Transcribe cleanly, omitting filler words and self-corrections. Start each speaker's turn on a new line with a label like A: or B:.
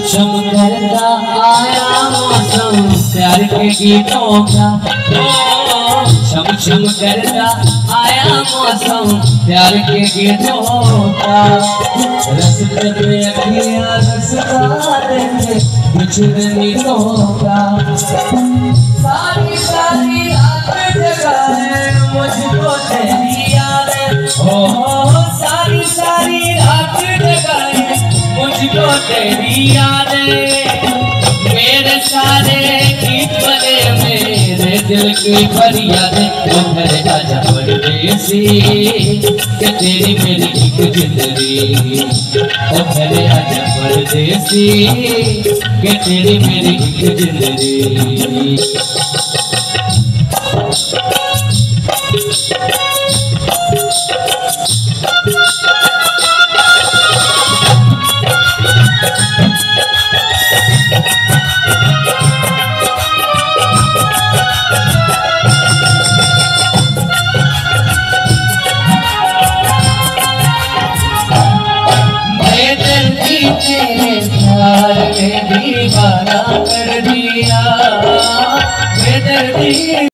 A: शम करता आया मौसम प्यार के गीतों का। शम शम करता आया मौसम प्यार के गीतों का। रस पे अखियाँ रसदा देंगे कुछ गीतों का। सारी सारी रात जगाए मुझको तेरी याद। हो सारी सारी रात जगाए मुझको तेरी याद। मेरे सारे गीत बने मेरे दिल की फरियाद। वो घर आजा परदेसी कि तेरी मेरी एक जिंदगी। वो घर आजा परदेसी कि तेरी मेरी एक जिंदगी।